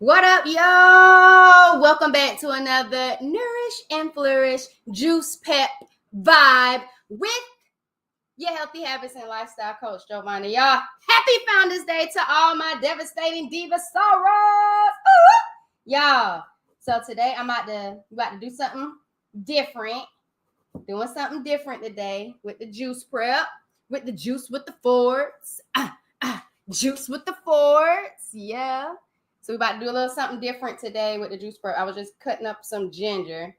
What up, yo? Welcome back to another Nourish and Flourish Juice Pep Vibe with your healthy habits and lifestyle coach, Jovonnie. Y'all, happy Founders Day to all my devastating diva sorrows. Y'all, so today I'm about to do something different. Doing something different today with the juice prep, with the juice with the Fords. Juice with the Fords, yeah. So we're about to do a little something different today with the juice prep. I was just cutting up some ginger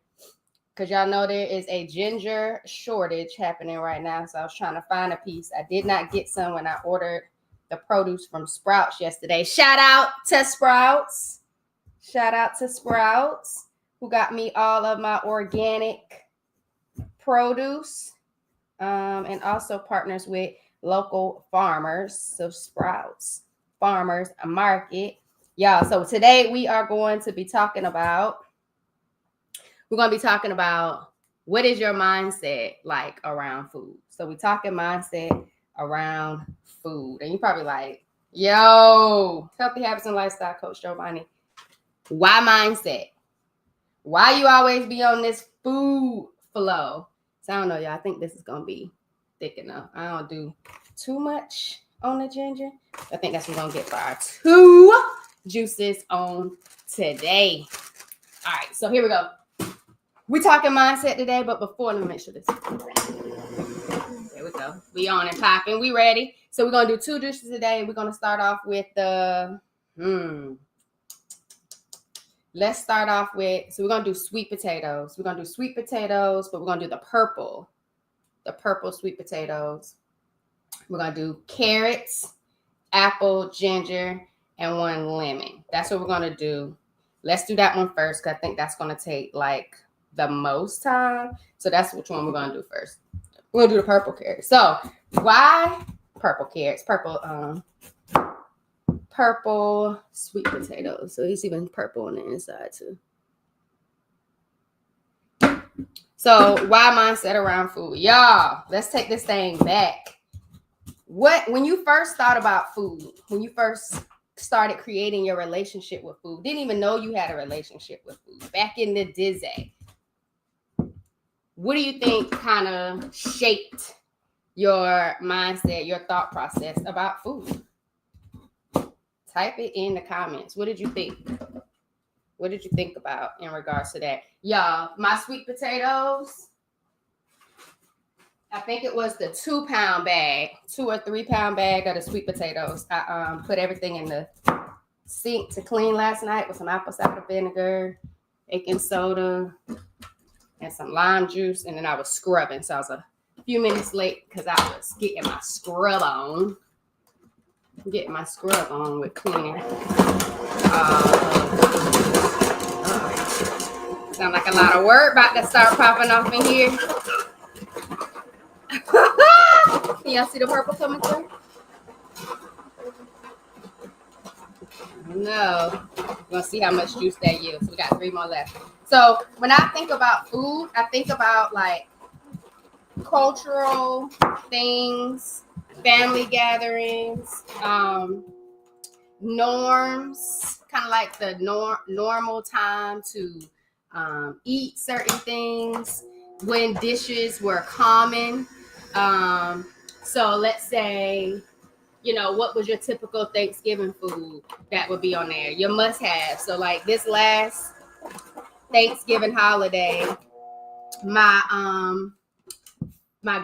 because y'all know there is a ginger shortage happening right now. So I was trying to find a piece. I did not get some when I ordered the produce from Sprouts yesterday. Shout out to Sprouts. Shout out to Sprouts who got me all of my organic produce and also partners with local farmers. So Sprouts Farmers Market. Y'all, so today we are going to be talking about what is your mindset like around food. So we're talking mindset around food. And you're probably like, yo, healthy habits and lifestyle coach Jovonnie. Why mindset? Why you always be on this food flow? So I don't know, y'all. I think this is going to be thick enough. I don't do too much on the ginger. I think that's what we're going to get for our two juices on today. All right, so here we go. We're talking mindset today, but before, let me make sure this. There we go. We on and popping. We ready. So we're going to do two juices today. We're going to start off with the, let's start off with, so we're going to do sweet potatoes. We're going to do sweet potatoes, but we're going to do the purple sweet potatoes. We're going to do carrots, apple, ginger, and one lemon. That's what we're going to do. Let's do that one first because I think that's going to take like the most time. So that's which one we're going to do first. We're going to do the purple carrots. So why purple carrots? Purple sweet potatoes. So it's even purple on the inside too. So why mindset around food? Y'all, let's take this thing back. When you first thought about food, when you first started creating your relationship with food, didn't even know you had a relationship with food back in the Disney, what do you think kind of shaped your mindset, your thought process about food? Type it in the comments. What did you think? What did you think about in regards to that? Y'all, my sweet potatoes, I think it was the 2 or 3 pound bag of the sweet potatoes. I put everything in the sink to clean last night with some apple cider vinegar, baking soda, and some lime juice. And then I was scrubbing. So I was a few minutes late because I was getting my scrub on. With cleaning. Sound like a lot of work about to start popping off in here. Can y'all see the purple coming through? No. We're going to see how much juice that yields. We got 3 more left. So when I think about food, I think about like cultural things, family gatherings, norms, kind of like the normal time to eat certain things when dishes were common. So let's say, what was your typical Thanksgiving food that would be on there? Your must-have. So like this last Thanksgiving holiday, my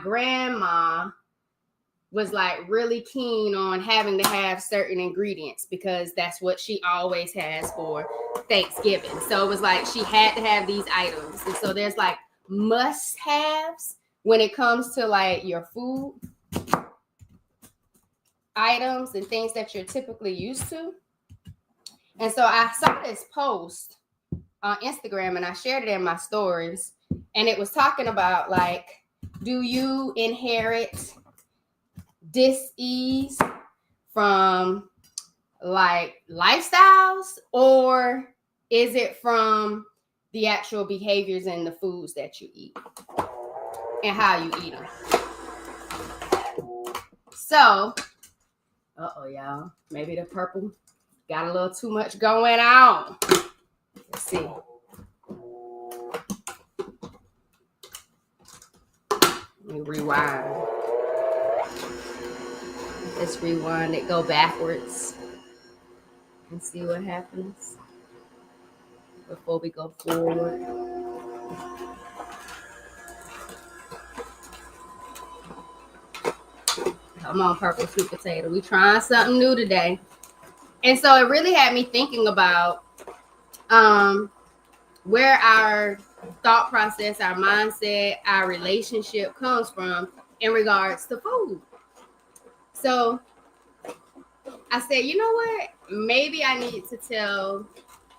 grandma was like really keen on having to have certain ingredients because that's what she always has for Thanksgiving. So it was like she had to have these items. And so there's like must-haves when it comes to like your food items and things that you're typically used to. And so I saw this post on Instagram and I shared it in my stories. And it was talking about like, do you inherit dis-ease from like lifestyles, or is it from the actual behaviors and the foods that you eat and how you eat them? So, y'all, maybe the purple got a little too much going on. Let's see. Let me rewind. Let's rewind it, go backwards, and see what happens before we go forward. Come on, purple sweet potato. We trying something new today. And so it really had me thinking about where our thought process, our mindset, our relationship comes from in regards to food. So I said, you know what? Maybe I need to tell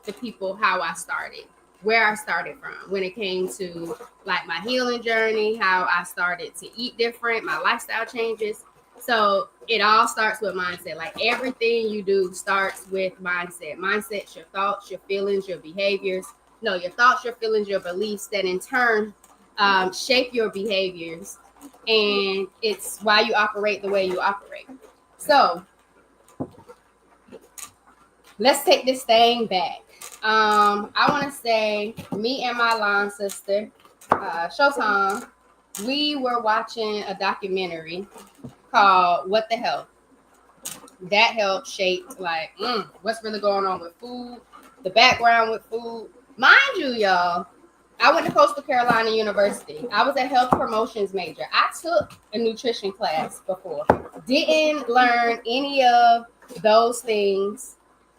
the people how I started, where I started from when it came to like my healing journey, how I started to eat different, my lifestyle changes. So it all starts with mindset. Like everything you do starts with mindset. Mindset's your thoughts, your feelings, your behaviors. No, your thoughts, your feelings, your beliefs that in turn shape your behaviors. And it's why you operate the way you operate. So let's take this thing back. I want to say me and my line sister, Showtime, we were watching a documentary called What the Hell. That helped shape like what's really going on with food, the background with food. Mind you, y'all, I went to Coastal Carolina University. I was a health promotions major. I took a nutrition class before. Didn't learn any of those things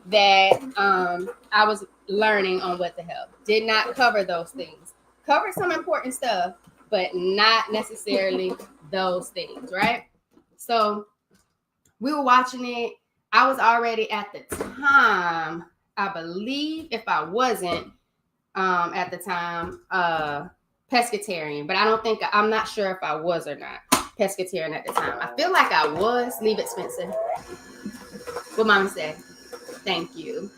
that I was learning on What the Hell. Did not cover those things. Covered some important stuff, but not necessarily those things, right? So we were watching it. I was already at the time, I believe, if I wasn't at the time, pescatarian, but I'm not sure if I was or not pescatarian at the time. I feel like I was. Leave it, Spencer. What Mama said. Thank you.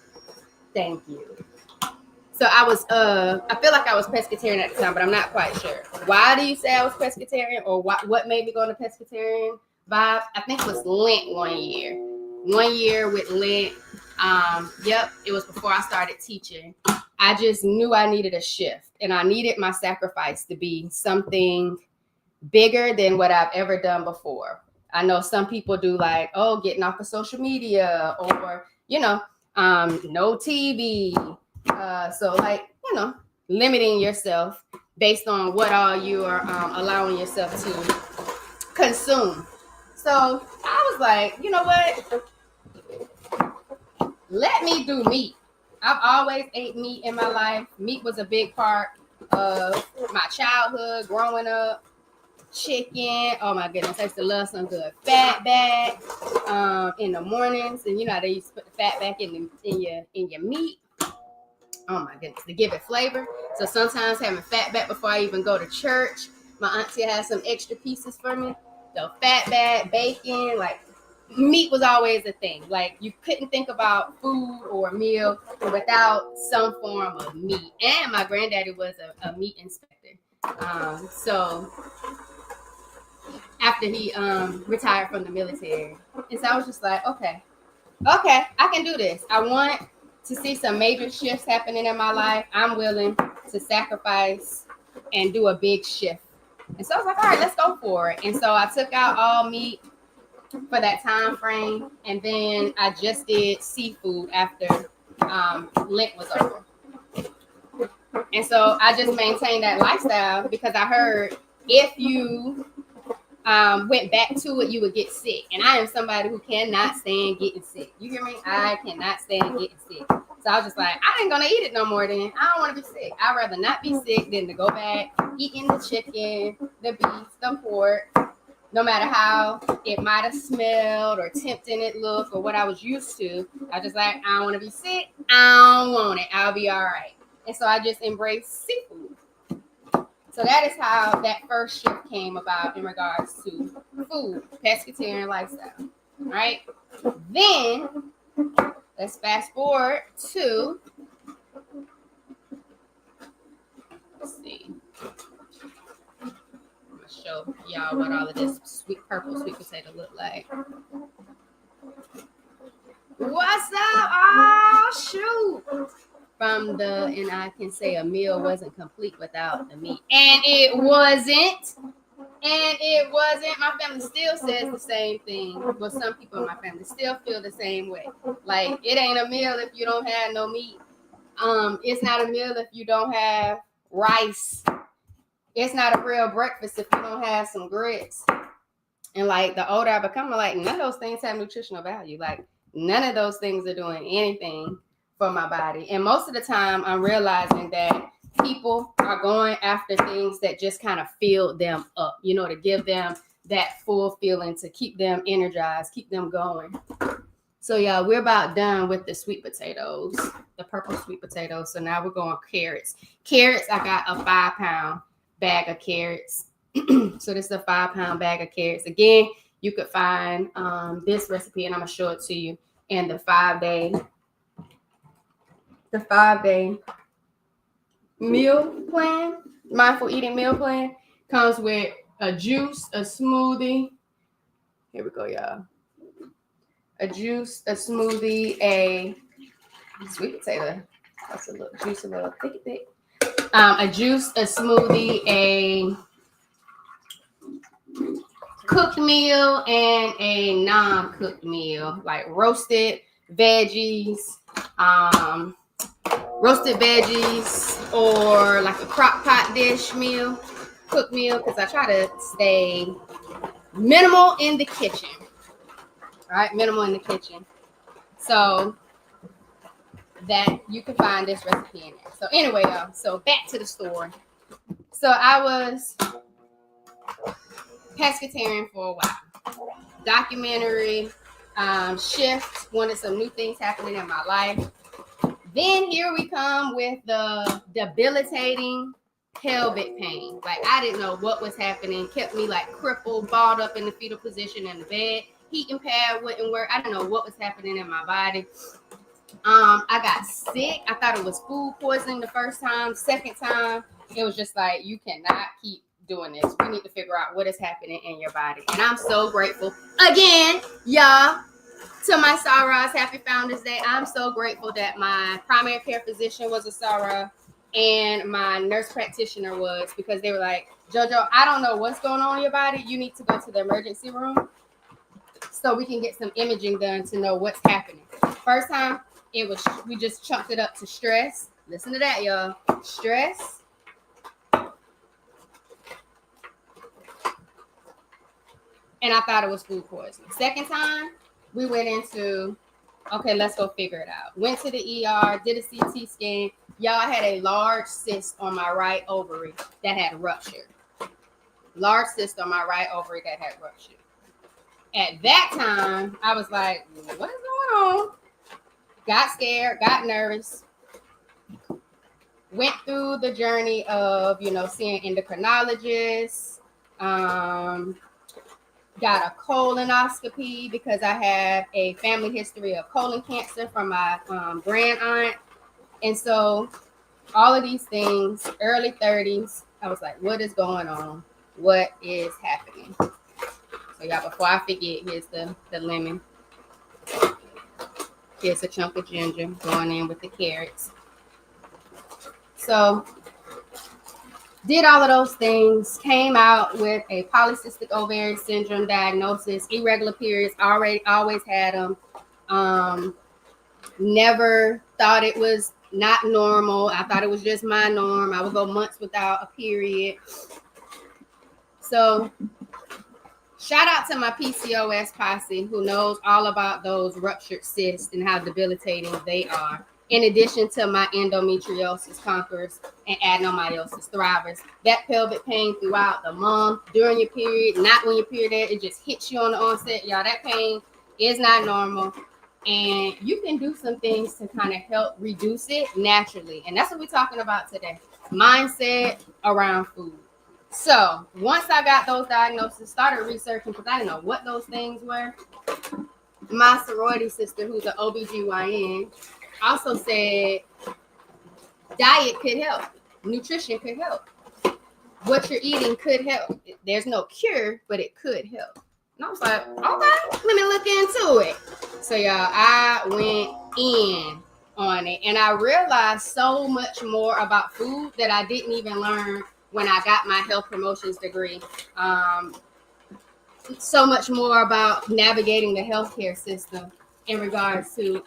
So I was, I feel like I was pescatarian at the time, but I'm not quite sure. Why do you say I was pescatarian, or what made me go into pescatarian vibe? I think it was Lent 1 year. 1 year with Lent. Yep, it was before I started teaching. I just knew I needed a shift, and I needed my sacrifice to be something bigger than what I've ever done before. I know some people do like, getting off of social media, or, no TV. So like, limiting yourself based on what all you are allowing yourself to consume. So I was like, you know what? Let me do meat. I've always ate meat in my life. Meat was a big part of my childhood, growing up. Chicken, oh my goodness, I used to love some good fat back in the mornings, and you know how they used to put the fat back in your meat. Oh my goodness, to give it flavor. So sometimes having fat back before I even go to church, my auntie had some extra pieces for me. So fat back, bacon, like meat was always a thing. Like you couldn't think about food or a meal without some form of meat. And my granddaddy was a meat inspector. So after he retired from the military. And so I was just like, okay, I can do this. I want to see some major shifts happening in my life. I'm willing to sacrifice and do a big shift. And so I was like, all right, let's go for it. And so I took out all meat for that time frame. And then I just did seafood after Lent was over. And so I just maintained that lifestyle because I heard if you went back to it, you would get sick. And I am somebody who cannot stand getting sick. You hear me? I cannot stand getting sick. So I was just like, I ain't gonna eat it no more then. I don't want to be sick. I'd rather not be sick than to go back eating the chicken, the beef, the pork, no matter how it might have smelled or tempting it looked or what I was used to. I was just like, I don't want to be sick. I don't want it. I'll be all right. And so I just embraced seafood. So that is how that first shift came about in regards to food, pescatarian lifestyle. All right. Then let's fast forward to, let's see. I'm gonna show y'all what all of this purple sweet potato look like. Whoa! what's up? Oh, shoot. And I can say a meal wasn't complete without the meat. And it wasn't. My family still says the same thing. But some people in my family still feel the same way. Like, it ain't a meal if you don't have no meat. It's not a meal if you don't have rice. It's not a real breakfast if you don't have some grits. And like, the older I become, I'm like, none of those things have nutritional value. Like, none of those things are doing anything for my body. And most of the time, I'm realizing that people are going after things that just kind of fill them up, you know, to give them that full feeling, to keep them energized, keep them going. So, yeah, we're about done with the sweet potatoes, the purple sweet potatoes. So now we're going carrots. Carrots, I got a 5-pound bag of carrots. So this is a 5-pound bag of carrots. Again, you could find this recipe, and I'm going to show it to you, and the 5-day meal plan, mindful eating meal plan, comes with a juice, a smoothie. Here we go, y'all. A juice, a smoothie, a sweet potato. That's a little juice, a little thick. A juice, a smoothie, a cooked meal, and a non-cooked meal, like roasted veggies, or like a crock pot dish meal, cooked meal, because I try to stay minimal in the kitchen. All right, minimal in the kitchen. So that you can find this recipe in there. So anyway, y'all, so back to the story. So I was pescatarian for a while. Documentary, shift, wanted some new things happening in my life. Then here we come with the debilitating pelvic pain. Like, I didn't know what was happening. Kept me like crippled, balled up in the fetal position in the bed. Heating pad wouldn't work. I didn't know what was happening in my body. I got sick. I thought it was food poisoning the first time. Second time, it was just like, you cannot keep doing this. We need to figure out what is happening in your body. And I'm so grateful again, y'all, to my Sarah's Happy Founders Day. I'm so grateful that my primary care physician was a Sarah and my nurse practitioner was, because they were like, JoJo, I don't know what's going on in your body. You need to go to the emergency room so we can get some imaging done to know what's happening. First time, we just chunked it up to stress. Listen to that, y'all. Stress. And I thought it was food poisoning. Second time, we went into, okay, let's go figure it out. Went to the ER, did a CT scan. Y'all, had a large cyst on my right ovary that had ruptured. Large cyst on my right ovary that had ruptured. At that time, I was like, what is going on? Got scared, got nervous. Went through the journey of, seeing endocrinologists. Got a colonoscopy because I have a family history of colon cancer from my grand aunt. And so all of these things, early 30s, I was like, what is going on? What is happening? So y'all, before I forget, here's the lemon. Here's a chunk of ginger going in with the carrots. So did all of those things, came out with a polycystic ovarian syndrome diagnosis, irregular periods, always had them. Never thought it was not normal. I thought it was just my norm. I would go months without a period. So shout out to my PCOS posse who knows all about those ruptured cysts and how debilitating they are. In addition to my endometriosis conquerors and adenomyosis thrivers. That pelvic pain throughout the month, during your period, not when your period is, it just hits you on the onset. Y'all, that pain is not normal. And you can do some things to kind of help reduce it naturally. And that's what we're talking about today. Mindset around food. So once I got those diagnoses, started researching because I didn't know what those things were. My sorority sister, who's an OBGYN, also said diet could help. Nutrition could help. What you're eating could help. There's no cure, but it could help. And I was like, okay, let me look into it. So y'all, I went in on it, and I realized so much more about food that I didn't even learn when I got my health promotions degree. So much more about navigating the healthcare system in regards to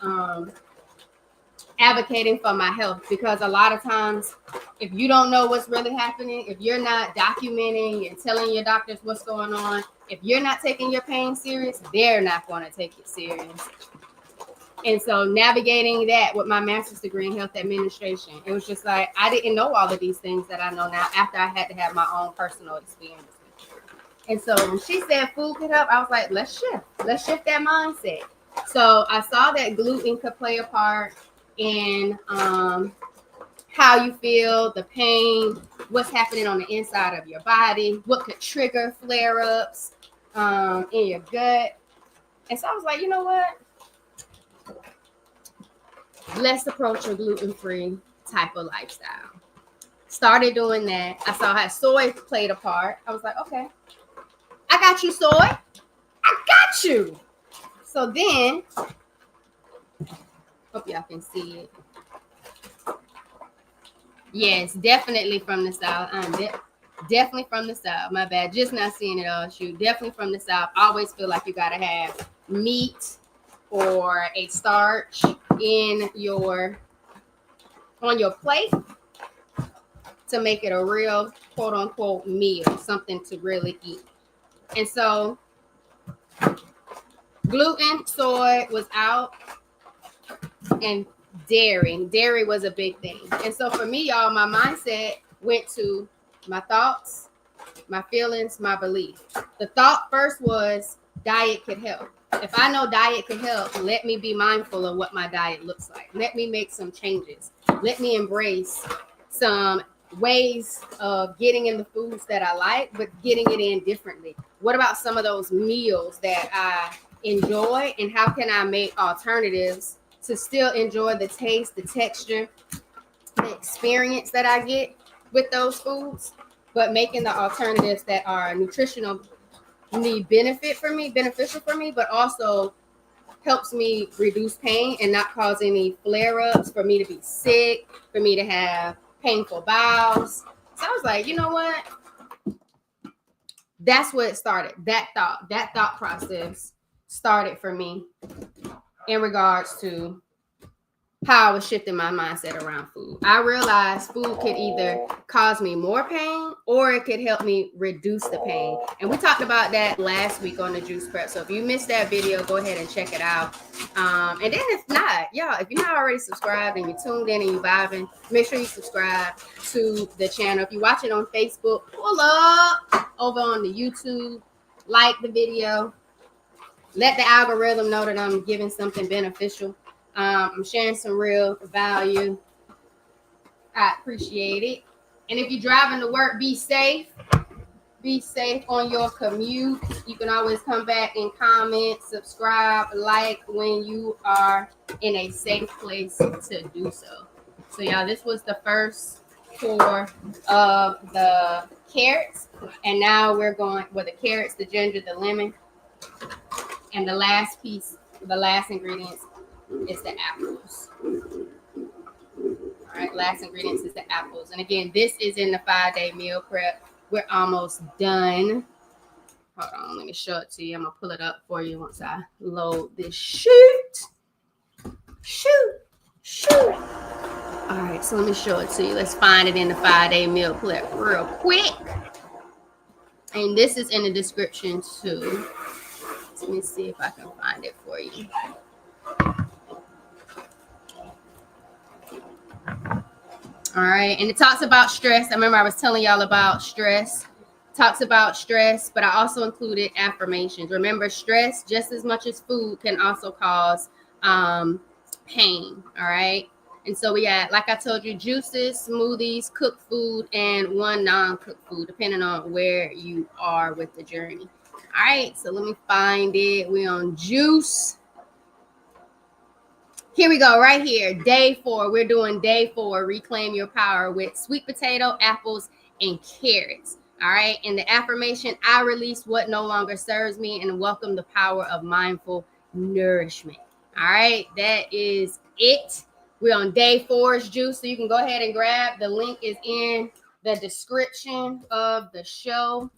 advocating for my health, because a lot of times if you don't know what's really happening, if you're not documenting and telling your doctors what's going on, if you're not taking your pain serious, they're not going to take it serious. And so navigating that with my master's degree in health administration, it was just like I didn't know all of these things that I know now after I had to have my own personal experience. And so when she said food could help, I was like, let's shift that mindset. So I saw that gluten could play a part in how you feel, the pain, what's happening on the inside of your body, what could trigger flare-ups in your gut. And so I was like, you know what? Let's approach a gluten-free type of lifestyle. Started doing that. I saw how soy played a part. I was like, okay, I got you, soy. I got you. So then, hope y'all can see it. Yes, definitely from the South. I'm definitely from the South. My bad. Just not seeing it all. Shoot, definitely from the South. Always feel like you got to have meat or a starch in on your plate to make it a real quote unquote meal, something to really eat. And so gluten, soy was out, and dairy was a big thing. And so for me, y'all, my mindset went to my thoughts, my feelings, my belief. The thought first was diet could help. If I know diet could help, let me be mindful of what my diet looks like. Let me make some changes. Let me embrace some ways of getting in the foods that I like, but getting it in differently. What about some of those meals that I enjoy, and how can I make alternatives to still enjoy the taste, the texture, the experience that I get with those foods, but making the alternatives that are beneficial for me, but also helps me reduce pain and not cause any flare-ups, for me to be sick, for me to have painful bowels. So I was like, you know what? That's what it started. That thought process started for me in regards to how I was shifting my mindset around food. I realized food could either cause me more pain or it could help me reduce the pain. And we talked about that last week on the juice prep. So if you missed that video, go ahead and check it out. And then if not, y'all, if you're not already subscribed and you're tuned in and you're vibing, make sure you subscribe to the channel. If you're watching on Facebook, pull up over on the YouTube, like the video, let the algorithm know that I'm giving something beneficial. I'm sharing some real value. I appreciate it. And if you're driving to work, be safe. Be safe on your commute. You can always come back and comment, subscribe, like when you are in a safe place to do so. So y'all, this was the first pour of the carrots. And now we're going with the carrots, the ginger, the lemon. And the last piece, the last ingredients is the apples. All right, last ingredients is the apples. And again, this is in the 5-day meal prep. We're almost done. Hold on, let me show it to you. I'm gonna pull it up for you once I load this shoot. All right, so let me show it to you. Let's find it in the 5-day meal prep real quick. And this is in the description too. Let me see if I can find it for you. All right, and it talks about stress. I remember I was telling y'all about stress. Talks about stress, but I also included affirmations. Remember, stress, just as much as food, can also cause pain. All right, and so we got, like I told you, juices, smoothies, cooked food, and one non-cooked food, depending on where you are with the journey. All right, so let me find it. We're on juice. Here we go, right here. Day 4. We're doing day 4. Reclaim your power with sweet potato, apples, and carrots. All right. And the affirmation: I release what no longer serves me and welcome the power of mindful nourishment. All right, that is it. We're on day 4's juice, so you can go ahead and grab. The link is in the description of the show.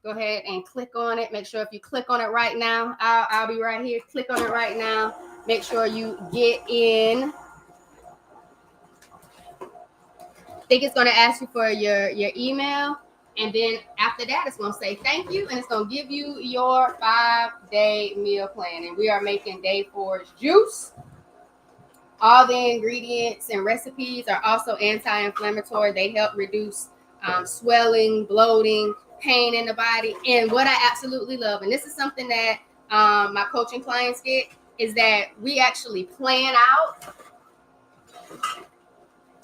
Go ahead and click on it. Make sure if you click on it right now, I'll be right here. Click on it right now. Make sure you get in. I think it's going to ask you for your email. And then after that, it's going to say thank you. And it's going to give you your 5-day meal plan. And we are making day 4's juice. All the ingredients and recipes are also anti-inflammatory. They help reduce swelling, bloating, pain in the body. And what I absolutely love, and this is something that my coaching clients get, is that we actually plan out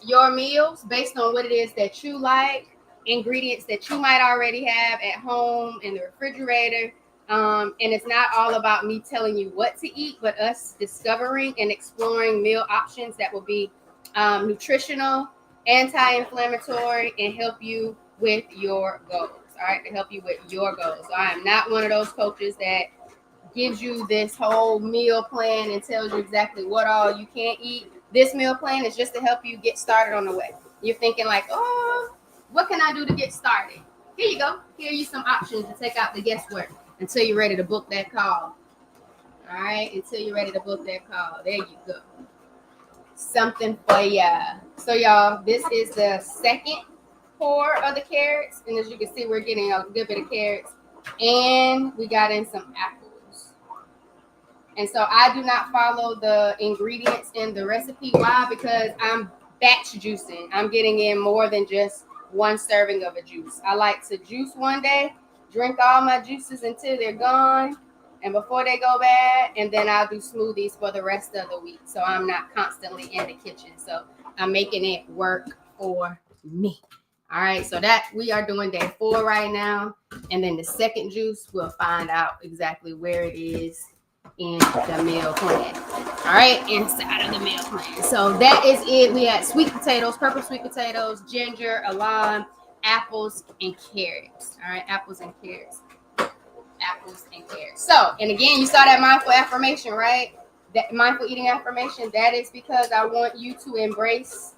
your meals based on what it is that you like, ingredients that you might already have at home in the refrigerator. And it's not all about me telling you what to eat, but us discovering and exploring meal options that will be nutritional, anti-inflammatory, and help you with your goals. All right, to help you with your goals. So I am not one of those coaches that gives you this whole meal plan and tells you exactly what all you can't eat. This meal plan is just to help you get started on the way. You're thinking like, oh, what can I do to get started? Here you go. Here are you some options to take out the guesswork until you're ready to book that call. All right, until you're ready to book that call. There you go. Something for ya. So y'all, this is the second pour of the carrots. And as you can see, we're getting a good bit of carrots. And we got in some apples. And so I do not follow the ingredients in the recipe. Why? Because I'm batch juicing. I'm getting in more than just one serving of a juice. I like to juice one day, drink all my juices until they're gone and before they go bad, and then I'll do smoothies for the rest of the week. So I'm not constantly in the kitchen. So I'm making it work for me. All right, so that we are doing day 4 right now. And then the second juice, we'll find out exactly where it is in the meal plan. All right, inside of the meal plan. So that is it. We had sweet potatoes, purple sweet potatoes, ginger, a lime, apples, and carrots. All right, apples and carrots. Apples and carrots. So, and again, you saw that mindful affirmation, right? That mindful eating affirmation. That is because I want you to embrace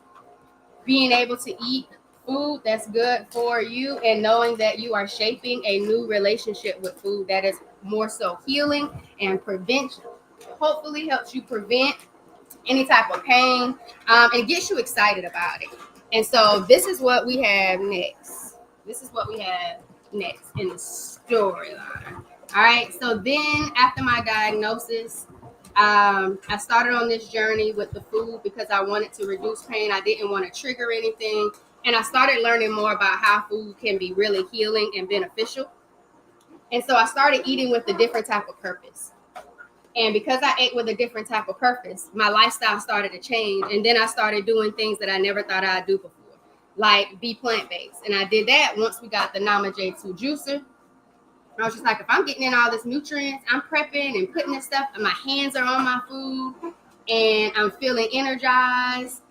being able to eat food that's good for you and knowing that you are shaping a new relationship with food that is more so healing and prevention. Hopefully helps you prevent any type of pain and gets you excited about it. And so this is what we have next. This is what we have next in the storyline. All right. So then after my diagnosis, I started on this journey with the food because I wanted to reduce pain. I didn't want to trigger anything. And I started learning more about how food can be really healing and beneficial. And so I started eating with a different type of purpose. And because I ate with a different type of purpose, my lifestyle started to change. And then I started doing things that I never thought I'd do before, like be plant-based. And I did that once we got the Nama J2 juicer. I was just like, if I'm getting in all this nutrients, I'm prepping and putting this stuff, and my hands are on my food, and I'm feeling energized.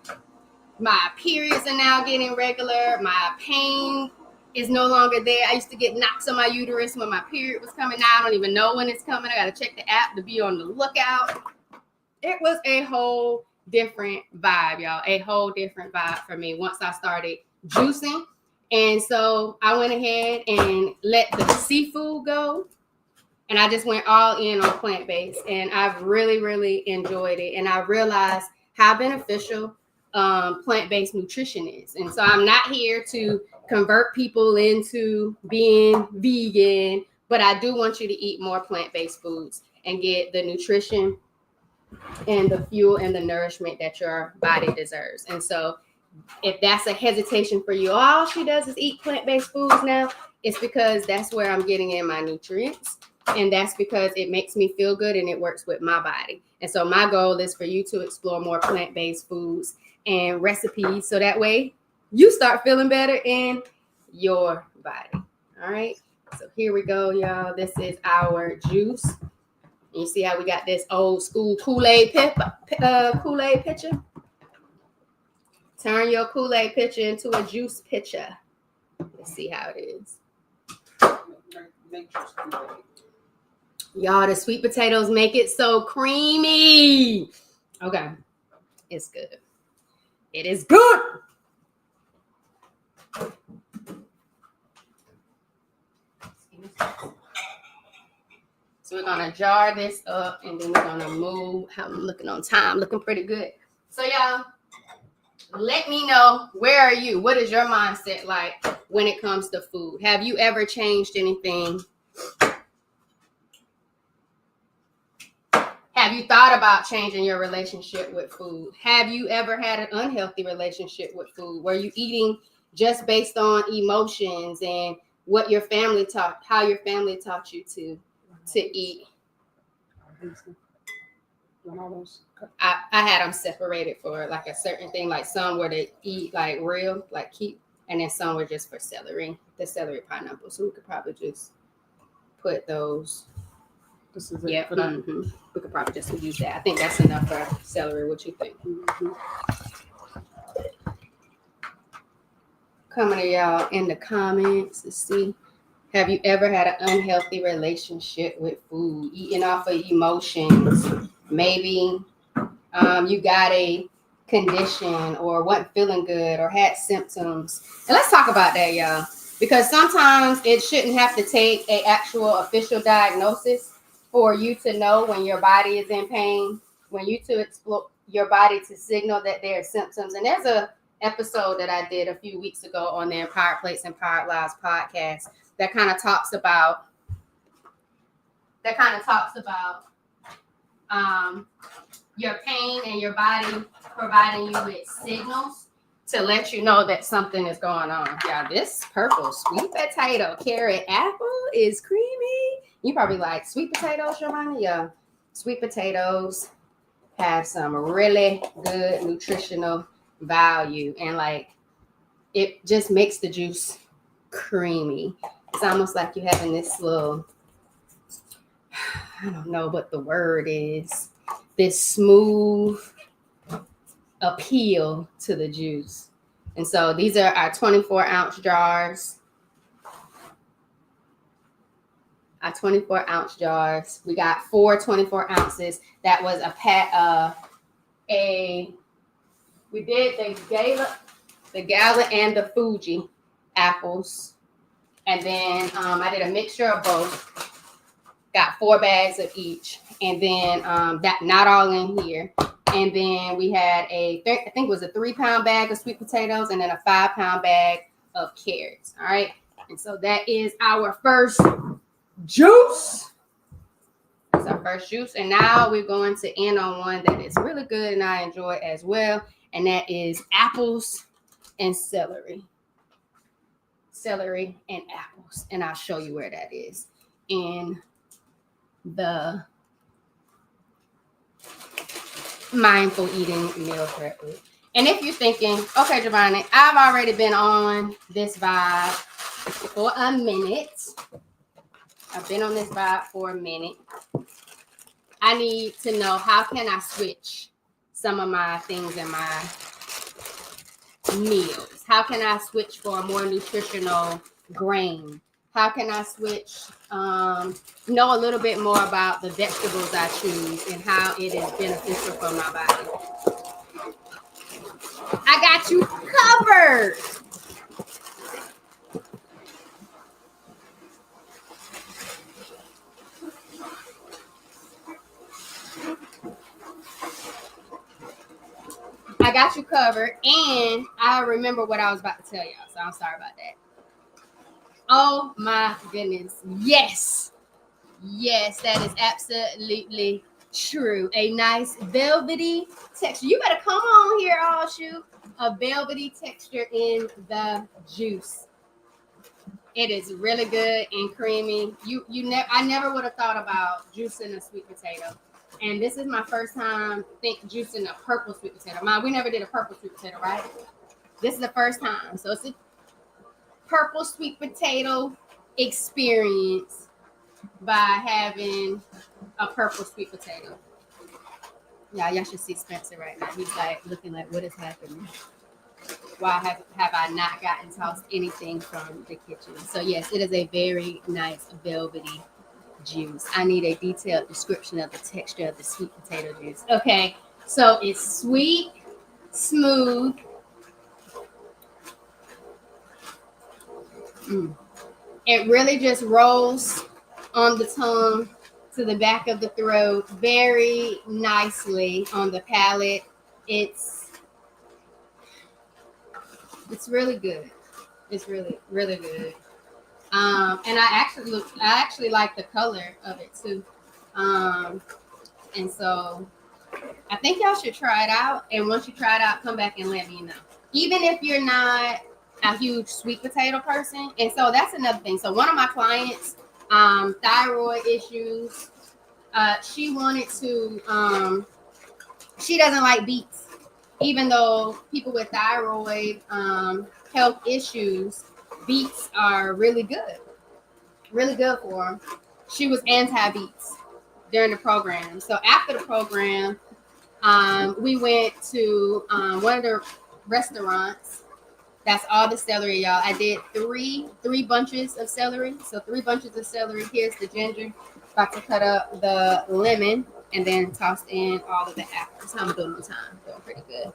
My periods are now getting regular. My pain is no longer there. I used to get knocks on my uterus when my period was coming out. I don't even know when it's coming. I got to check the app to be on the lookout. It was a whole different vibe, y'all. A whole different vibe for me once I started juicing. And so I went ahead and let the seafood go. And I just went all in on plant-based. And I've really, really enjoyed it. And I realized how beneficial plant-based nutrition is. And so I'm not here to convert people into being vegan, but I do want you to eat more plant-based foods and get the nutrition and the fuel and the nourishment that your body deserves. And so if that's a hesitation for you, all she does is eat plant-based foods now, it's because that's where I'm getting in my nutrients. And that's because it makes me feel good and it works with my body. And so my goal is for you to explore more plant-based foods and recipes so that way you start feeling better in your body. All right. So here we go, y'all. This is our juice. And you see how we got this old school Kool-Aid pitcher? Turn your Kool-Aid pitcher into a juice pitcher. Let's see how it is. Y'all, the sweet potatoes make it so creamy. Okay, it's good. It is good. So we're gonna jar this up, and then we're gonna move. How I'm looking on time, looking pretty good. So y'all, let me know, where are you? What is your mindset like when it comes to food? Have you ever changed anything? Have you thought about changing your relationship with food? Have you ever had an unhealthy relationship with food? Were you eating just based on emotions and what your family taught, how your family taught you to eat? I had them separated for like a certain thing, like some were to eat like real, like keep, and then some were just for celery, the celery pineapple. So we could probably just put those. This is it for that. Mm-hmm. We could probably just use that. I think that's enough for celery. What you think? Mm-hmm. Coming to y'all in the comments to see. Have you ever had an unhealthy relationship with food, eating off of emotions? Maybe you got a condition or wasn't feeling good or had symptoms. And let's talk about that, y'all, because sometimes it shouldn't have to take an actual official diagnosis for you to know when your body is in pain, when you to explore your body to signal that there are symptoms. And there's a episode that I did a few weeks ago on the Empowered Plates, Empowered Lives podcast that kind of talks about your pain and your body providing you with signals to let you know that something is going on. Yeah, this purple sweet potato carrot apple is creamy. You probably like sweet potatoes, Jovonnie. Yeah, sweet potatoes have some really good nutritional value, and like it just makes the juice creamy. It's almost like you're having this little, I don't know what the word is, this smooth appeal to the juice. And so these are our 24-ounce jars. Our 24-ounce jars. We got 4 24 ounces. That was a we did the Gala and the Fuji apples. And then I did a mixture of both. Got 4 bags of each. And then that not all in here. And then we had I think it was a 3-pound bag of sweet potatoes and then a 5-pound bag of carrots. All right. And so that is our first juice. That's our first juice. And now we're going to end on one that is really good and I enjoy as well. And that is apples and celery. Celery and apples. And I'll show you where that is in the mindful eating meal prep group. And if you're thinking, okay, Jovonnie, I've already been on this vibe for a minute. I've been on this vibe for a minute. I need to know, how can I switch some of my things in my meals? How can I switch for a more nutritional grain? How can I switch, know a little bit more about the vegetables I choose and how it is beneficial for my body? I got you covered. I got you covered. And I remember what I was about to tell y'all, so I'm sorry about that. Oh my goodness. Yes. Yes, that is absolutely true. A nice velvety texture. You better come on here, all shoot. A velvety texture in the juice. It is really good and creamy. I never would have thought about juicing a sweet potato. And this is my first time juicing a purple sweet potato. We never did a purple sweet potato, right? This is the first time. So it's a purple sweet potato experience by having a purple sweet potato. Yeah, y'all should see Spencer right now. He's like looking like, what is happening? Why have I not tossed anything from the kitchen? So yes, it is a very nice velvety juice. I need a detailed description of the texture of the sweet potato juice. Okay, so it's sweet, smooth. It really just rolls on the tongue to the back of the throat very nicely on the palate. It's really good. It's really, really good. And I actually like the color of it too. And so I think y'all should try it out. And once you try it out, come back and let me know. Even if you're not a huge sweet potato person. And so that's another thing. So one of my clients, thyroid issues, she wanted to, she doesn't like beets, even though people with thyroid health issues, beets are really good for them. She was anti-beets during the program. So after the program, we went to one of the restaurants. That's all the celery, y'all. I did three bunches of celery. So 3 bunches of celery. Here's the ginger. About to cut up the lemon and then tossed in all of the apples. How I'm doing on time. Doing pretty good.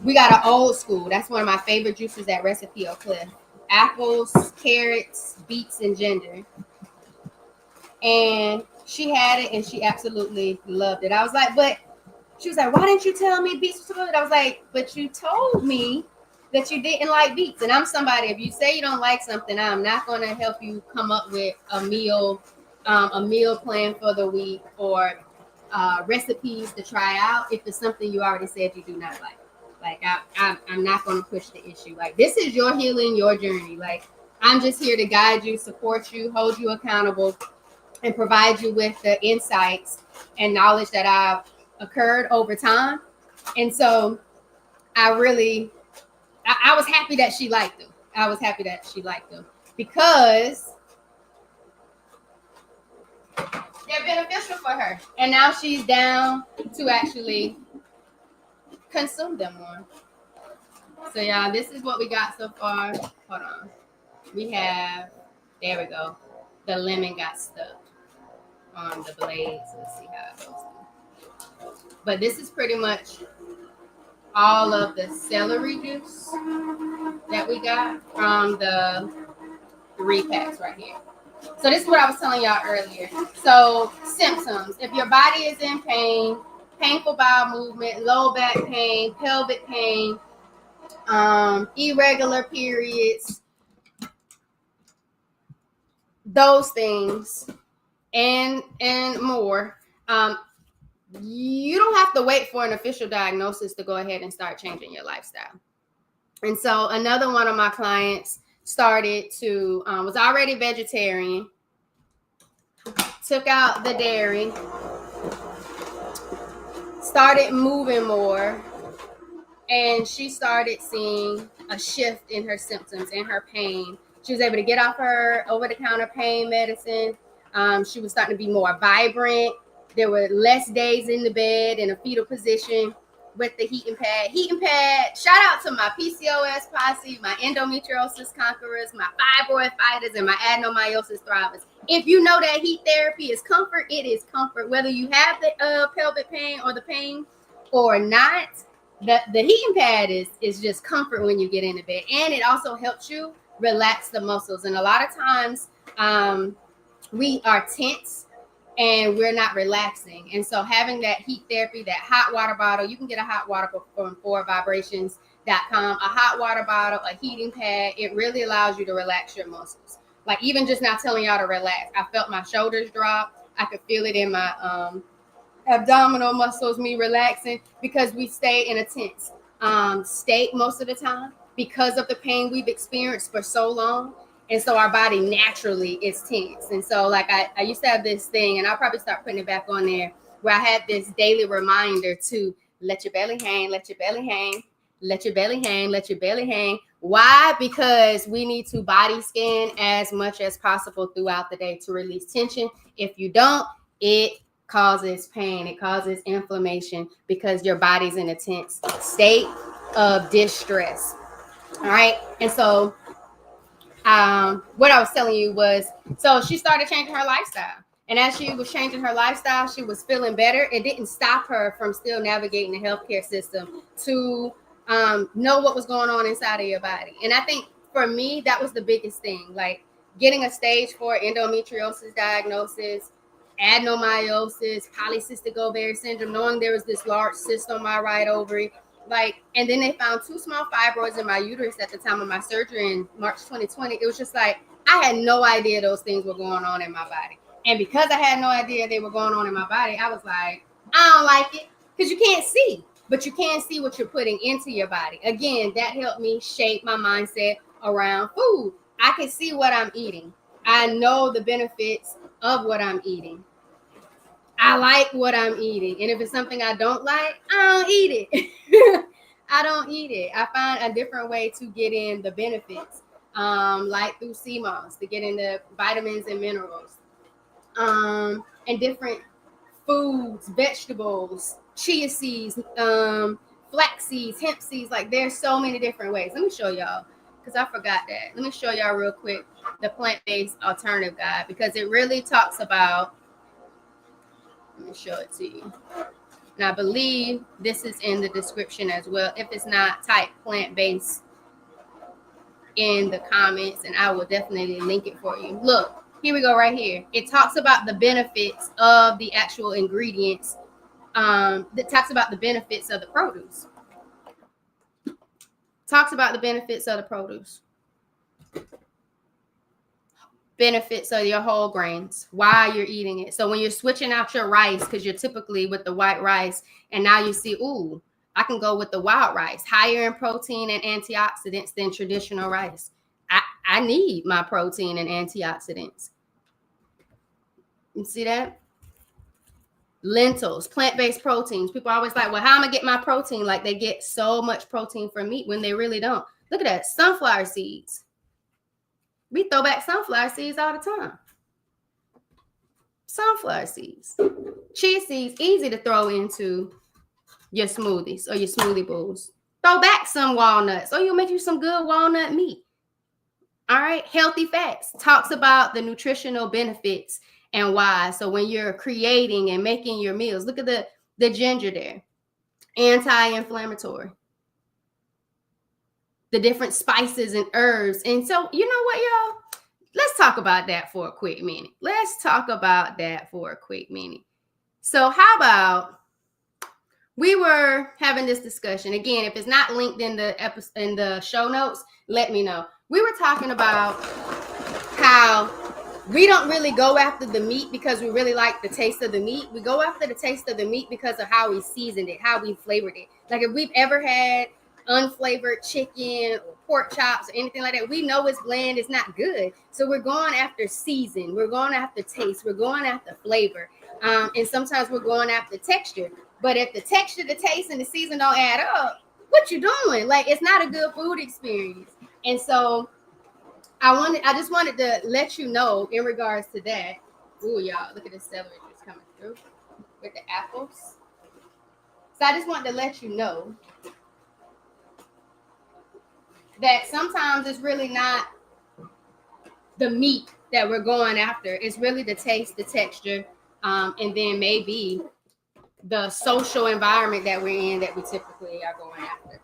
We got an old school. That's one of my favorite juices at Recipe Oak Cliff. Apples, carrots, beets, and ginger. And she had it and she absolutely loved it. I was like, but she was like, why didn't you tell me beets was good? I was like, but you told me that you didn't like beets. And I'm somebody, if you say you don't like something, I'm not going to help you come up with a meal plan for the week or recipes to try out if it's something you already said you do not like. Like, I'm not going to push the issue. Like, this is your healing, your journey. Like, I'm just here to guide you, support you, hold you accountable, and provide you with the insights and knowledge that I've occurred over time. And so I was happy that she liked them. I was happy that she liked them because they're beneficial for her. And now she's down to actually consume them more. So y'all, this is what we got so far. Hold on. There we go. The lemon got stuck on the blades. Let's see how it goes. But this is pretty much all of the celery juice that we got from the 3 packs right here. So this is what I was telling y'all earlier. So symptoms: if your body is in pain, painful bowel movement, low back pain, pelvic pain, irregular periods, those things and more, you don't have to wait for an official diagnosis to go ahead and start changing your lifestyle. And so another one of my clients started to was already vegetarian, took out the dairy, started moving more, and she started seeing a shift in her symptoms and her pain. She was able to get off her over-the-counter pain medicine. She was starting to be more vibrant. There were less days in the bed in a fetal position with the heating pad. Heating pad, shout out to my PCOS posse, my endometriosis conquerors, my fibroid fighters, and my adenomyosis thrivers. If you know that heat therapy is comfort, it is comfort. Whether you have the pelvic pain or the pain or not, the heating pad is just comfort when you get into bed. And it also helps you relax the muscles. And a lot of times we are tense and we're not relaxing. And so having that heat therapy, that hot water bottle, you can get a hot water from 4vibrations.com, a hot water bottle, a heating pad, it really allows you to relax your muscles. Like even just not telling y'all to relax, I felt my shoulders drop. I could feel it in my abdominal muscles, me relaxing, because we stay in a tense state most of the time because of the pain we've experienced for so long. And so our body naturally is tense. And so like I used to have this thing, and I'll probably start putting it back on there, where I had this daily reminder to let your belly hang, let your belly hang, let your belly hang, let your belly hang. Why? Because we need to body scan as much as possible throughout the day to release tension. If you don't, it causes pain. It causes inflammation because your body's in a tense state of distress. All right. And so what I was telling you was, so she started changing her lifestyle. And as she was changing her lifestyle, she was feeling better. It didn't stop her from still navigating the healthcare system to know what was going on inside of your body. And I think for me, that was the biggest thing. Like getting a stage 4 endometriosis diagnosis, adenomyosis, polycystic ovary syndrome, knowing there was this large cyst on my right ovary. Like, and then they found 2 small fibroids in my uterus at the time of my surgery in March 2020. It was just like, I had no idea those things were going on in my body. And because I had no idea they were going on in my body, I was like, I don't like it, because you can't see, but you can see what you're putting into your body. Again, that helped me shape my mindset around food. I can see what I'm eating. I know the benefits of what I'm eating. I like what I'm eating. And if it's something I don't like, I don't eat it. I don't eat it. I find a different way to get in the benefits, like through sea moss, to get in the vitamins and minerals, and different foods, vegetables, chia seeds, flax seeds, hemp seeds. Like there's so many different ways. Let me show y'all, because I forgot that. Let me show y'all real quick the plant-based alternative guide, because it really talks about, let me show it to you. And I believe this is in the description as well. If it's not, type plant-based in the comments and I will definitely link it for you. Look, here we go right here. It talks about the benefits of the actual ingredients. That talks about the benefits of the produce. Talks about the benefits of the produce. Benefits of your whole grains, why you're eating it. So when you're switching out your rice, because you're typically with the white rice, and now you see, ooh, I can go with the wild rice, higher in protein and antioxidants than traditional rice. I need my protein and antioxidants. You see that? Lentils, plant-based proteins. People are always like, well, how am I get my protein? Like they get so much protein from meat when they really don't. Look at that, sunflower seeds. We throw back sunflower seeds all the time. Sunflower seeds. Chia seeds, easy to throw into your smoothies or your smoothie bowls. Throw back some walnuts, or you'll make you some good walnut meat. All right. Healthy fats talks about the nutritional benefits and why. So when you're creating and making your meals, look at the ginger there. Anti-inflammatory. The different spices and herbs. And so, you know what, y'all? Let's talk about that for a quick minute. So how about, we were having this discussion. Again, if it's not linked in the show notes, let me know. We were talking about how we don't really go after the meat because we really like the taste of the meat. We go after the taste of the meat because of how we seasoned it, how we flavored it. Like if we've ever had unflavored chicken or pork chops or anything like that, we know it's bland, it's not good. So we're going after season, we're going after taste, we're going after flavor, and sometimes we're going after texture. But if the texture, the taste, and the season don't add up, what you doing? Like it's not a good food experience. And so I just wanted to let you know in regards to that. Ooh, y'all, look at the celery just coming through with the apples. So I just wanted to let you know that sometimes it's really not the meat that we're going after. It's really the taste, the texture, and then maybe the social environment that we're in that we typically are going after.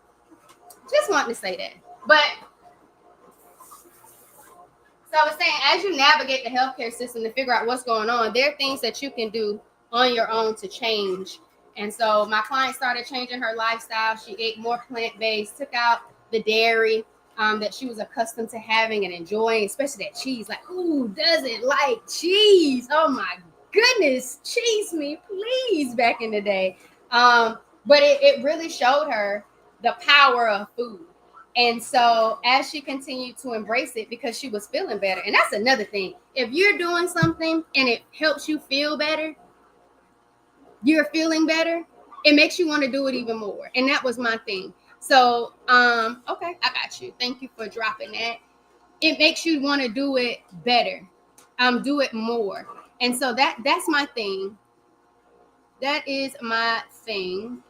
Just wanted to say that. But so I was saying, as you navigate the healthcare system to figure out what's going on, there are things that you can do on your own to change. And so my client started changing her lifestyle. She ate more plant-based, took out the dairy that she was accustomed to having and enjoying, especially that cheese. Like, who doesn't like cheese? Oh my goodness, cheese me, please, back in the day. But it really showed her the power of food. And so as she continued to embrace it, because she was feeling better. And that's another thing. If you're doing something and it helps you feel better, you're feeling better, it makes you want to do it even more. And that was my thing. So, okay, I got you. Thank you for dropping that. It makes you want to do it better, do it more. And so that's my thing. That is my thing.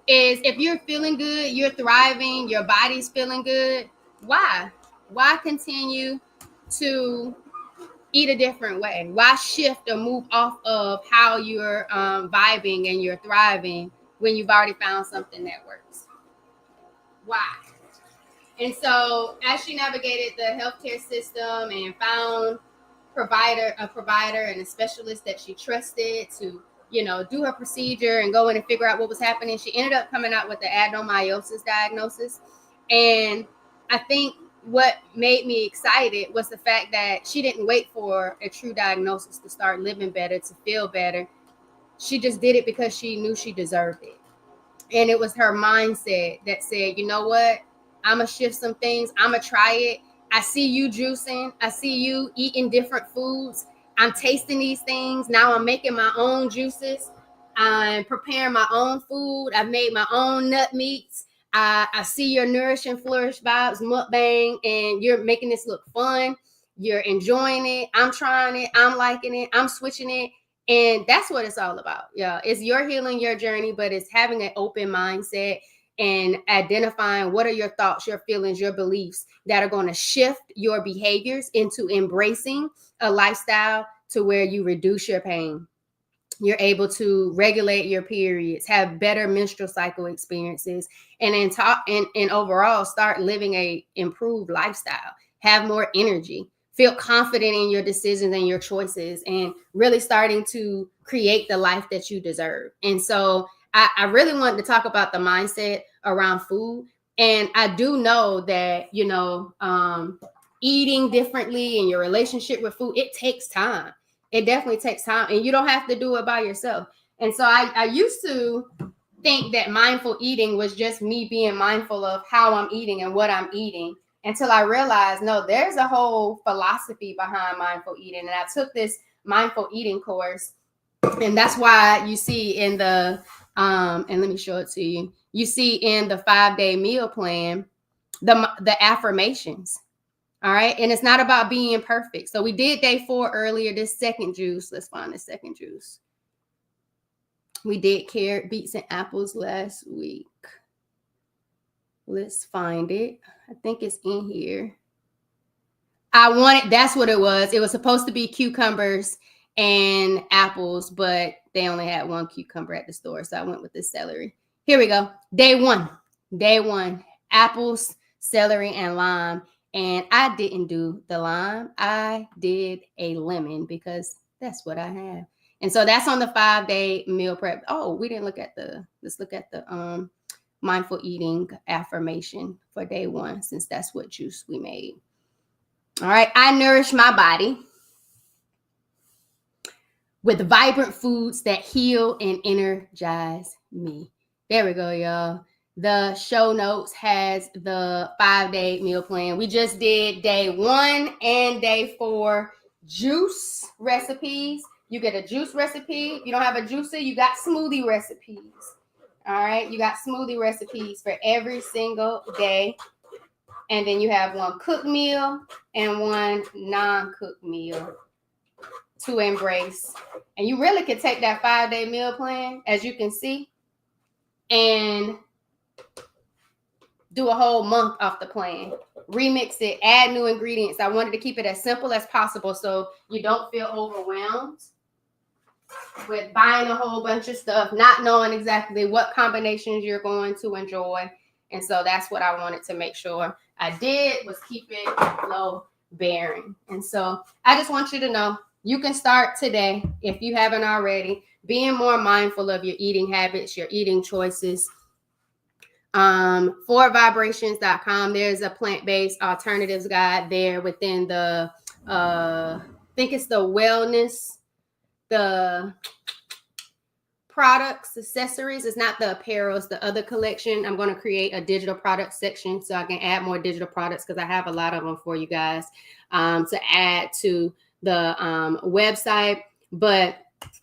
Is if you're feeling good, you're thriving, your body's feeling good, Why? Why continue to eat a different way? Why shift or move off of how you're vibing and you're thriving when you've already found something that works? Why? And so as she navigated the healthcare system and found a provider and a specialist that she trusted to, do her procedure and go in and figure out what was happening, she ended up coming out with the adenomyosis diagnosis. And I think what made me excited was the fact that she didn't wait for a true diagnosis to start living better, to feel better. She just did it because she knew she deserved it. And it was her mindset that said, you know what? I'm going to shift some things. I'm going to try it. I see you juicing. I see you eating different foods. I'm tasting these things. Now I'm making my own juices. I'm preparing my own food. I've made my own nut meats. I see your Nourish and Flourish Vibes mukbang, and you're making this look fun. You're enjoying it. I'm trying it. I'm liking it. I'm switching it. And that's what it's all about. Yeah, it's your healing, your journey, but it's having an open mindset and identifying what are your thoughts, your feelings, your beliefs that are going to shift your behaviors into embracing a lifestyle to where you reduce your pain. You're able to regulate your periods, have better menstrual cycle experiences, and and overall start living a improved lifestyle, have more energy, feel confident in your decisions and your choices, and really starting to create the life that you deserve. And so I really wanted to talk about the mindset around food. And I do know that, eating differently in your relationship with food, it takes time. It definitely takes time, and you don't have to do it by yourself. And so I used to think that mindful eating was just me being mindful of how I'm eating and what I'm eating, until I realized, no, there's a whole philosophy behind mindful eating. And I took this mindful eating course, and that's why you see in the and let me show it to you. You see in the 5-day meal plan the affirmations. All right. And it's not about being perfect. So we did day 4 earlier. This second juice. Let's find the second juice. We did carrot, beets, and apples last week. Let's find it. I think it's in here. That's what it was. It was supposed to be cucumbers and apples, but they only had one cucumber at the store. So I went with the celery. Here we go. Day 1. Apples, celery, and lime. And I didn't do the lime. I did a lemon because that's what I have. And so that's on the 5-day meal prep. Oh, we didn't look at let's look at the mindful eating affirmation for day 1, since that's what juice we made. All right. I nourish my body with vibrant foods that heal and energize me. There we go, y'all. The show notes has the 5-day meal plan. We just did day 1 and day 4 juice recipes. You get a juice recipe. If you don't have a juicer, you got smoothie recipes. All right. You got smoothie recipes for every single day. And then you have one cooked meal and one non-cooked meal to embrace. And you really could take that 5-day meal plan, as you can see, and do a whole month off the plan. Remix it, add new ingredients. I wanted to keep it as simple as possible so you don't feel overwhelmed with buying a whole bunch of stuff, not knowing exactly what combinations you're going to enjoy. And so that's what I wanted to make sure I did, was keep it low bearing. And so I just want you to know, you can start today, if you haven't already, being more mindful of your eating habits, your eating choices. ForVibrations.com, there's a plant-based alternatives guide there within the, I think it's the wellness, the products, accessories. It's not the apparel, it's the other collection. I'm going to create a digital product section so I can add more digital products, because I have a lot of them for you guys to add to the website. But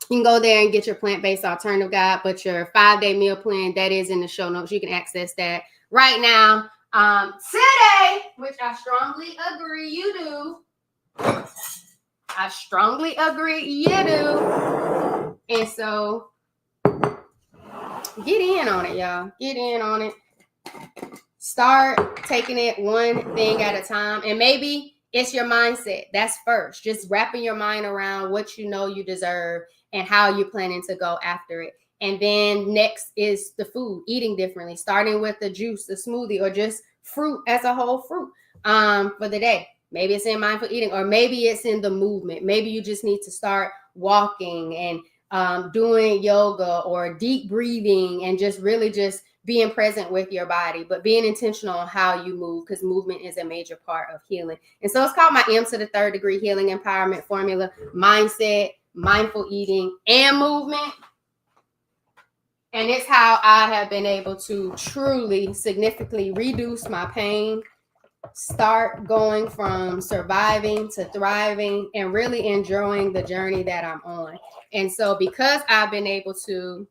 you can go there and get your plant-based alternative guide, but your 5-day meal plan, that is in the show notes. You can access that right now today, which I strongly agree you do. I strongly agree you do. And so get in on it, y'all. Get in on it. Start taking it one thing at a time. And maybe it's your mindset. That's first. Just wrapping your mind around what you know you deserve and how you're planning to go after it. And then next is the food, eating differently, starting with the juice, the smoothie, or just fruit as a whole fruit for the day. Maybe it's in mindful eating, or maybe it's in the movement. Maybe you just need to start walking and doing yoga or deep breathing and just really just being present with your body, but being intentional on how you move, because movement is a major part of healing. And so it's called my M to the third degree healing empowerment formula: mindset, mindful eating, and movement. And it's how I have been able to truly significantly reduce my pain, start going from surviving to thriving, and really enjoying the journey that I'm on. And so because I've been able to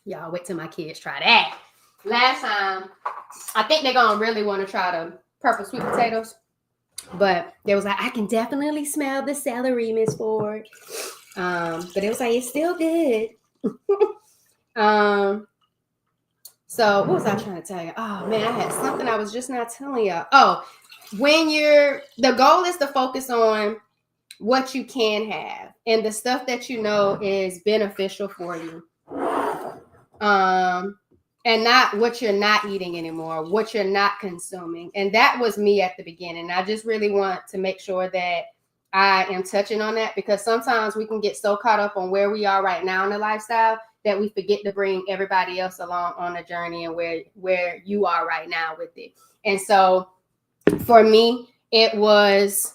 y'all wait till my kids try that. Last time, I think they're gonna really want to try the purple sweet potatoes, but they was like, I can definitely smell the celery, Miss Ford. But it was like, it's still good. So what was I trying to tell you? Oh man, I had something I was just not telling you. Oh, the goal is to focus on what you can have and the stuff that you know is beneficial for you. And not what you're not eating anymore, what you're not consuming. And that was me at the beginning. I just really want to make sure that I am touching on that, because sometimes we can get so caught up on where we are right now in the lifestyle that we forget to bring everybody else along on the journey and where you are right now with it. And so for me, it was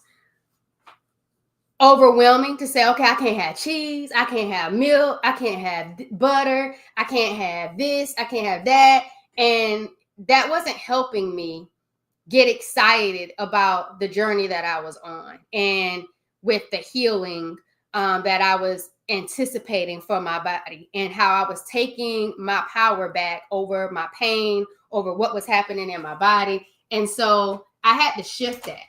overwhelming to say, okay, I can't have cheese, I can't have milk, I can't have butter, I can't have this, I can't have that. And that wasn't helping me get excited about the journey that I was on and with the healing that I was anticipating for my body, and how I was taking my power back over my pain, over what was happening in my body. And so I had to shift that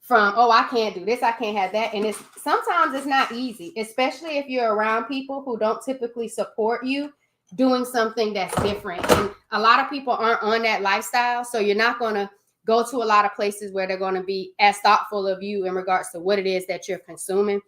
from, oh, I can't do this, I can't have that. And sometimes it's not easy, especially if you're around people who don't typically support you doing something that's different. And a lot of people aren't on that lifestyle. So you're not going to go to a lot of places where they're going to be as thoughtful of you in regards to what it is that you're consuming.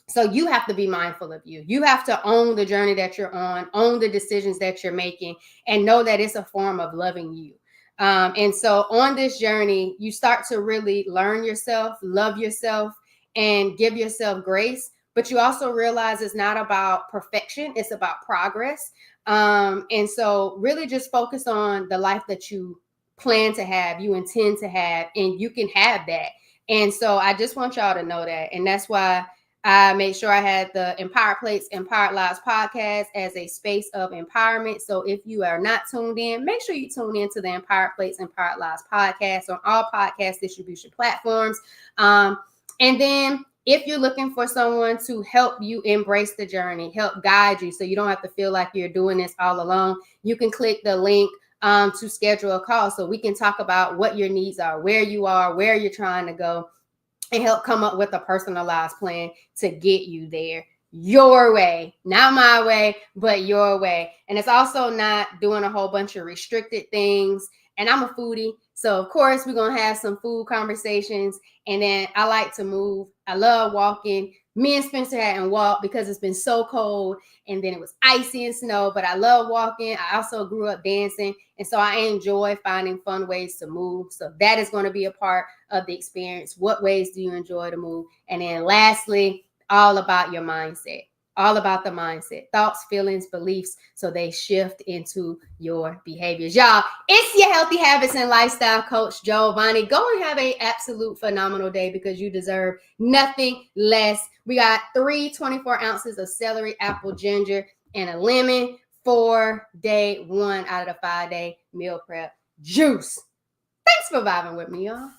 So you have to be mindful of you. You have to own the journey that you're on, own the decisions that you're making, and know that it's a form of loving you. And so on this journey, you start to really learn yourself, love yourself, and give yourself grace. But you also realize it's not about perfection. It's about progress. And so really just focus on the life that you plan to have, you intend to have, and you can have that. And so I just want y'all to know that. And that's why I made sure I had the Empowered Plates, Empowered Lives podcast as a space of empowerment. So if you are not tuned in, make sure you tune in to the Empowered Plates, Empowered Lives podcast on all podcast distribution platforms. And then if you're looking for someone to help you embrace the journey, help guide you so you don't have to feel like you're doing this all alone, you can click the link to schedule a call so we can talk about what your needs are, where you are, where you're trying to go, and help come up with a personalized plan to get you there your way, not my way, but your way. And it's also not doing a whole bunch of restricted things. And I'm a foodie, so of course we're going to have some food conversations. And then I like to move. I love walking. Me and Spencer hadn't walked because it's been so cold, and then it was icy and snow, but I love walking. I also grew up dancing, and so I enjoy finding fun ways to move. So that is going to be a part of the experience. What ways do you enjoy to move? And then lastly, all about your mindset. All about the mindset, thoughts, feelings, beliefs, so they shift into your behaviors. Y'all, it's your healthy habits and lifestyle coach, Jovonnie. Go and have an absolute phenomenal day, because you deserve nothing less. We got 24 ounces of celery, apple, ginger, and a lemon for day 1 out of the 5-day meal prep juice. Thanks for vibing with me, y'all.